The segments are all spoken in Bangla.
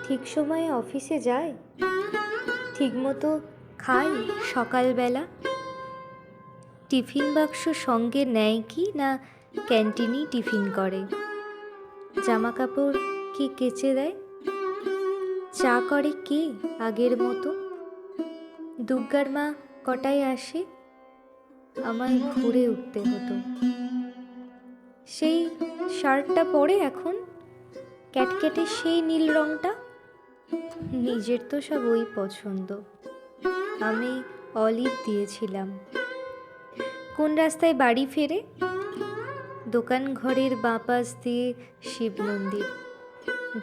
ঠিক সময়ে অফিসে যায়, ঠিকমতো খায় সকালবেলা, টিফিন বাক্স সঙ্গে নেয় কি না ক্যান্টিনেই টিফিন করে, জামা কাপড় কি কেচে দেয়, চা করে কে আগের মতো, দুর্গার মা কটায় আসে, আমায় ভোরে উঠতে হতো। সেই শার্টটা পরে এখন ক্যাটক্যাটে সেই নীল রংটা, নিজের তো সব ওই পছন্দ, আমি অলিভ দিয়েছিলাম। কোন রাস্তায় বাড়ি ফেরে, দোকান ঘরের বাঁ পাশ দিয়ে শিব মন্দির,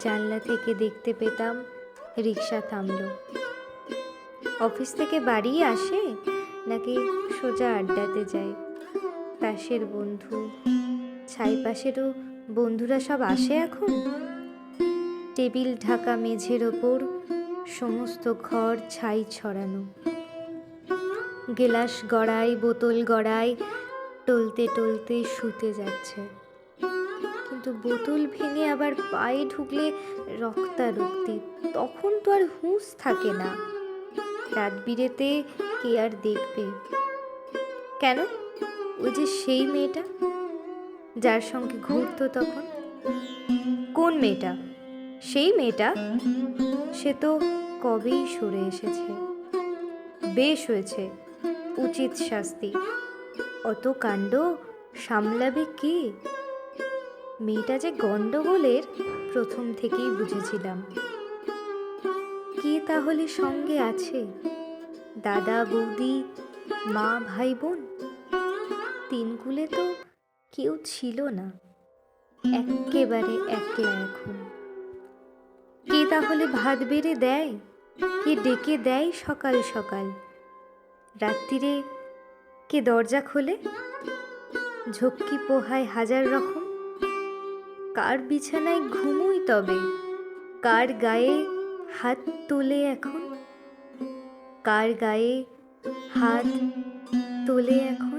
জানলা থেকে দেখতে পেতাম রিক্সা থামলো। অফিস থেকে বাড়ি আসে নাকি সোজা আড্ডাতে যায়, পাশের বন্ধু, ছাই পাশেরও বন্ধুরা সব আসে এখন। টেবিল ঢাকা মেঝের ওপর সমস্ত ঘর ছাই ছড়ানো, গেলাস গড়ায় বোতল গড়ায় টলতে টলতে শুতে যাচ্ছে, কিন্তু বোতল ভেঙে আবার পায়ে ঢুকলে রক্তারক্তি, তখন তো আর হুঁশ থাকে না। রাত বিরেতে কে আর দেখবে? কেন, ওই যে সেই মেয়েটা যার সঙ্গে ঘুরতো তখন। কোন মেয়েটা? সেই মেয়েটা? সে তো কবেই সরে এসেছে। বেশ হয়েছে, উচিত শাস্তি। অত কাণ্ড সামলাবে কে? মেয়েটা যে গন্ডগোলের প্রথম থেকেই বুঝেছিলাম। কে তাহলে সঙ্গে আছে? দাদা বৌদি, মা ভাই বোন, তিনকুলে তো কেউ ছিল না, এক্কেবারে একলা এখন। কে তাহলে ভাত বেড়ে দেয়? কে ডেকে দেয় সকাল সকাল? রাত্রিরে কে দরজা খোলে? ঝক্কি পোহায় হাজার রকম। কার বিছানায় ঘুমোই তবে? কার গায়ে হাত তোলে এখন? কার গায়ে হাত তোলে এখন?